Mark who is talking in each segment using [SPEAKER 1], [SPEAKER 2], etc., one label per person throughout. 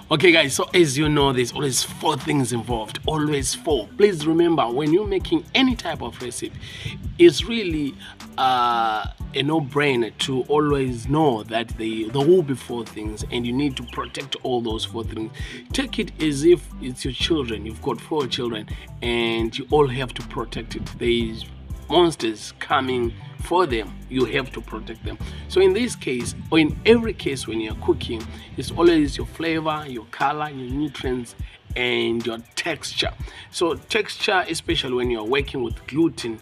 [SPEAKER 1] Okay guys, so as you know, there's always 4 things involved, always 4. Please remember, when you're making any type of recipe, it's really a no-brainer to always know that there will be 4 things, and you need to protect all those 4 things. Take it as if it's your children. You've got 4 children and you all have to protect it. There's monsters coming for them, you have to protect them. So in this case, or in every case when you're cooking, it's always your flavor, your color, your nutrients, and your texture. So texture, especially when you're working with gluten,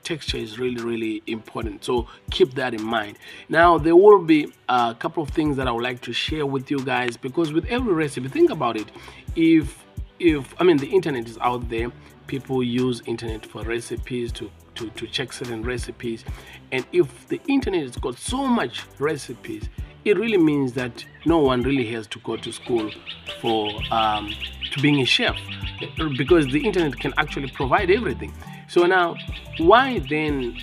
[SPEAKER 1] texture is really important, so keep that in mind. Now there will be a couple of things that I would like to share with you guys, because with every recipe, think about it, if I mean, the internet is out there, people use internet for recipes to check certain recipes, and if the internet has got so much recipes, it really means that no one really has to go to school for to being a chef, because the internet can actually provide everything. So now, why then,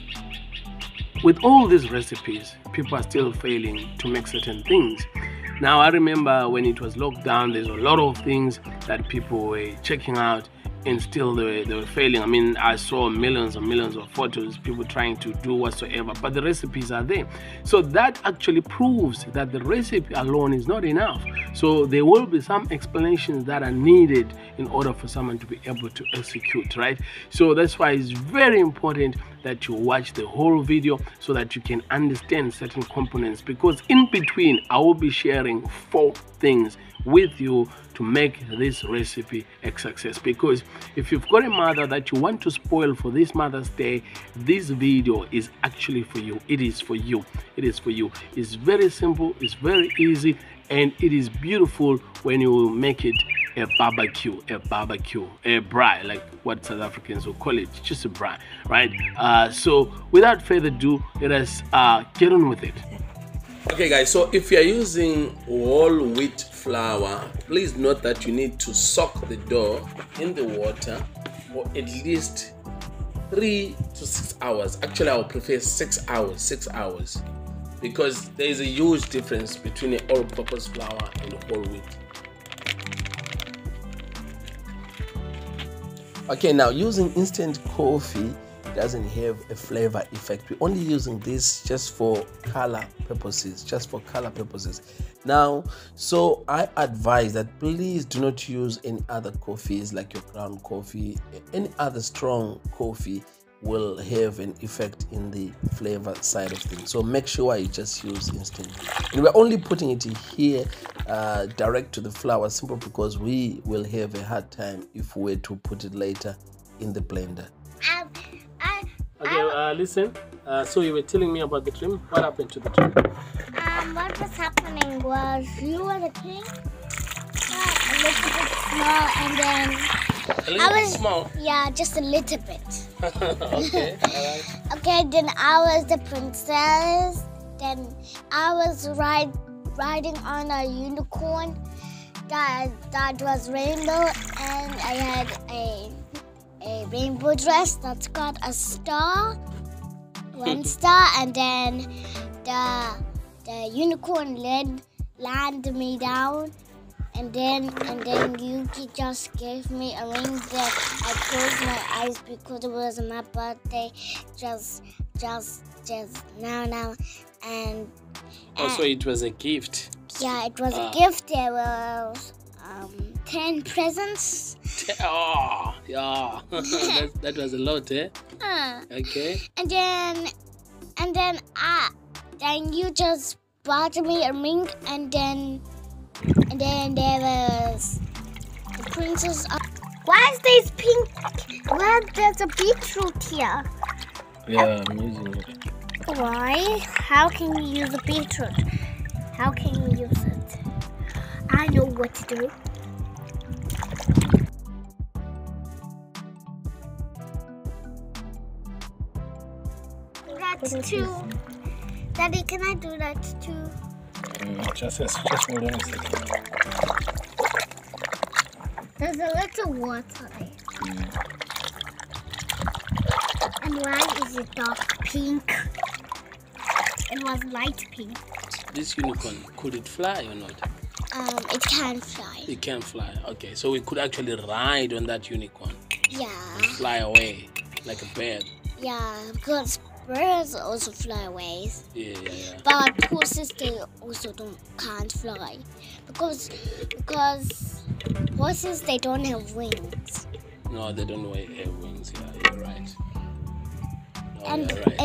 [SPEAKER 1] with all these recipes, people are still failing to make certain things? Now I remember when it was locked down, there's a lot of things that people were checking out, and still they were failing. I mean, I saw millions and millions of photos, people trying to do whatsoever, but the recipes are there. So that actually proves that the recipe alone is not enough. So there will be some explanations that are needed in order for someone to be able to execute, right? So that's why it's very important that you watch the whole video so that you can understand certain components, because in between I will be sharing 4 things with you to make this recipe a success. Because if you've got a mother that you want to spoil for this Mother's Day, this video is actually for you. It is for you. It is for you. It's very simple, it's very easy, and it is beautiful when you make it a barbecue, a braai, like what South Africans will call it, just a braai, right? So without further ado, let us get on with it. Okay guys, so if you're using whole wheat flour, please note that you need to soak the dough in the water for at least 3 to 6 hours. Actually, I would prefer 6 hours, because there is a huge difference between an all-purpose flour and whole wheat. Okay, now using instant coffee doesn't have a flavor effect. We're only using this just for color purposes, Now, so I advise that please do not use any other coffees like your ground coffee. Any other strong coffee will have an effect in the flavor side of things. So make sure you just use instant. And we're only putting it here direct to the flour, simply because we will have a hard time if we were to put it later in the blender. Okay, listen. So you were telling me about the trim. What happened to the trim?
[SPEAKER 2] What was happening was you were the king, a little bit small, and then
[SPEAKER 1] A little small?
[SPEAKER 2] Yeah, just a little bit.
[SPEAKER 1] Okay, alright.
[SPEAKER 2] Okay, then I was the princess. Then I was riding on a unicorn that was rainbow, and I had a rainbow dress that's got a star, 1 star, and then the unicorn landed me down, and then you just gave me a ring that I closed my eyes because it was my birthday just now, and
[SPEAKER 1] also it was a gift.
[SPEAKER 2] Yeah, it was a gift. There was 10 presents.
[SPEAKER 1] Oh, yeah. that was a lot, eh? Okay.
[SPEAKER 2] And then you just bought me a ring, and then there was the princess. Why is this pink? Well, there's a beetroot here.
[SPEAKER 1] Yeah, I'm using it.
[SPEAKER 2] Why? How can you use a beetroot? How can you use it? I know what to do. That's 2. Daddy, can I do that too?
[SPEAKER 1] Just hold on a second.
[SPEAKER 2] There's a little water there. And why is it dark pink? It was light pink.
[SPEAKER 1] This unicorn, could it fly or not?
[SPEAKER 2] It can fly.
[SPEAKER 1] It can fly. Okay, so we could actually ride on that unicorn.
[SPEAKER 2] Yeah.
[SPEAKER 1] Fly away like a bird.
[SPEAKER 2] Yeah, because birds also fly away.
[SPEAKER 1] Yeah.
[SPEAKER 2] But horses, they also can't fly because horses, they don't have wings.
[SPEAKER 1] No, they don't have wings. Yeah, you're right. No,
[SPEAKER 2] And
[SPEAKER 1] you're right.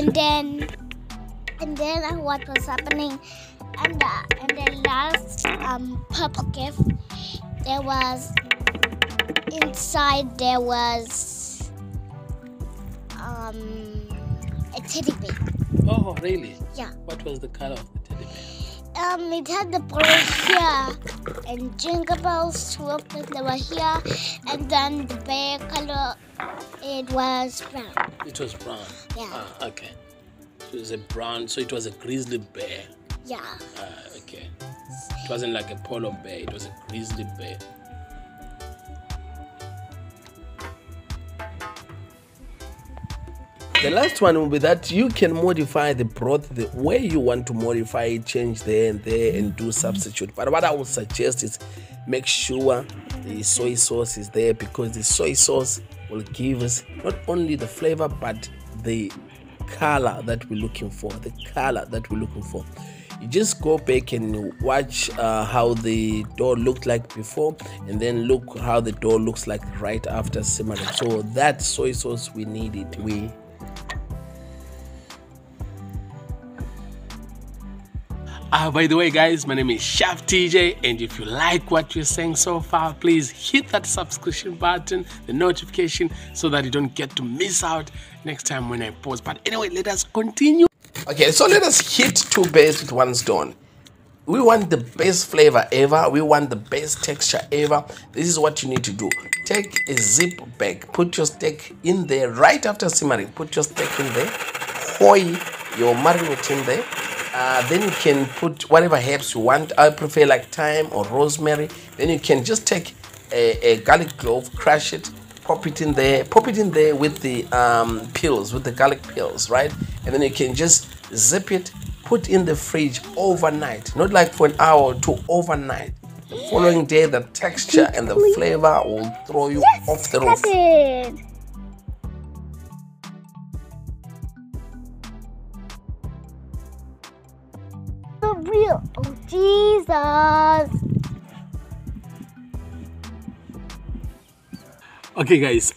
[SPEAKER 2] and then what was happening? And the last purple gift, there was inside there was a teddy bear.
[SPEAKER 1] Oh, really?
[SPEAKER 2] Yeah.
[SPEAKER 1] What was the color of the teddy bear?
[SPEAKER 2] It had the balls here and jingle bells, two of them, they were here, and then the bear color, it was brown.
[SPEAKER 1] It was brown.
[SPEAKER 2] Yeah.
[SPEAKER 1] Ah, okay. So it was a brown. So it was a grizzly bear.
[SPEAKER 2] Yeah.
[SPEAKER 1] Okay. It wasn't like a polar bear. It was a grizzly bear. The last one will be that you can modify the broth the way you want to modify it, change there and there and do substitute. But what I would suggest is make sure the soy sauce is there, because the soy sauce will give us not only the flavor but the color that we're looking for. You just go back and watch how the dough looked like before, and then look how the dough looks like right after simmering. So that soy sauce, we need it. By the way, guys, my name is Chef TJ, and if you like what you're saying so far, please hit that subscription button, the notification, so that you don't get to miss out next time when I post. But anyway, let us continue. Okay, so let us hit 2 birds with 1 stone. We want the best flavor ever. We want the best texture ever. This is what you need to do. Take a zip bag, put your steak in there right after simmering. Put your steak in there, pour your marinate in there. Then you can put whatever herbs you want. I prefer like thyme or rosemary. Then you can just take a garlic clove, crush it, pop it in there with the peels, with the garlic peels, right? And then you can just zip it, put in the fridge overnight, not like for an hour or 2, overnight. The following day, the texture and the flavor will throw you off the roof.
[SPEAKER 2] Real. Oh, Jesus.
[SPEAKER 1] Okay, guys,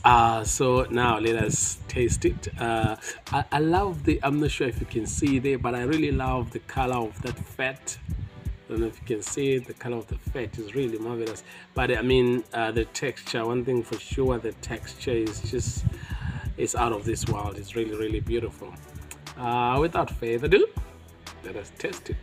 [SPEAKER 1] so now let us taste it. I love I'm not sure if you can see there, but I really love the color of that fat. I don't know if you can see it. The color of the fat is really marvelous. But I mean, the texture, one thing for sure, the texture is just, it's out of this world. It's really, really beautiful. Without further ado, let us test it.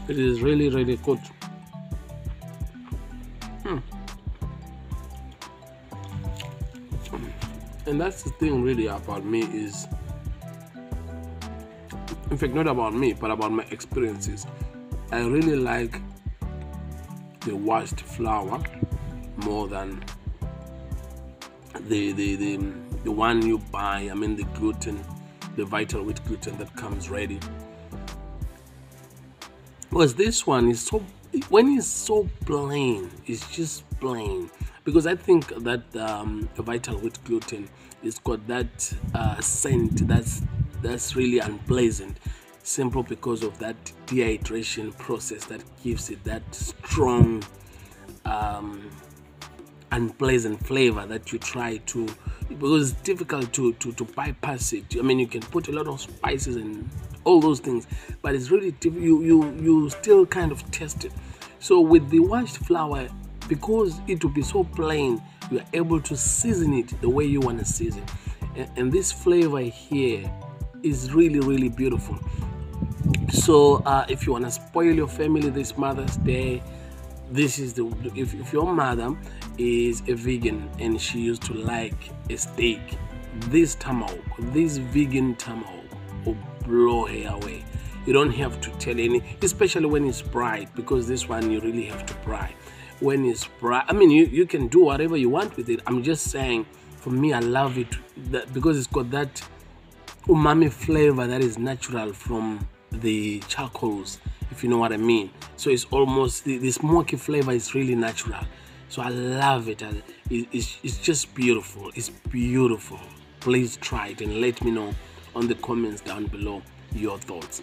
[SPEAKER 1] It is really, really good. And that's the thing really about me is, in fact, not about me, but about my experiences. I really like the washed flour more than the one you buy. I mean, the gluten, the vital wheat gluten that comes ready. Because this one is so, when it's so plain, it's just plain. Because I think that the vital wheat gluten, it's got that scent that's really unpleasant, simple because of that dehydration process that gives it that strong unpleasant flavor that you try to, because it's difficult to bypass it. I mean, you can put a lot of spices and all those things, but it's really you still kind of taste it. So with the washed flour, because it will be so plain, you are able to season it the way you want to season. And this flavor here is really, really beautiful. So if you want to spoil your family this Mother's Day, this is the, if your mother is a vegan and she used to like a steak, this tomahawk, this vegan tomahawk will blow her away. You don't have to tell any, especially when it's bright, because this one you really have to fry. When it's bright, I mean, you can do whatever you want with it. I'm just saying, for me, I love it because it's got that umami flavor that is natural from the charcoals, if you know what I mean. So it's almost, the smoky flavor is really natural. So I love it. It's just beautiful. It's beautiful. Please try it and let me know on the comments down below your thoughts.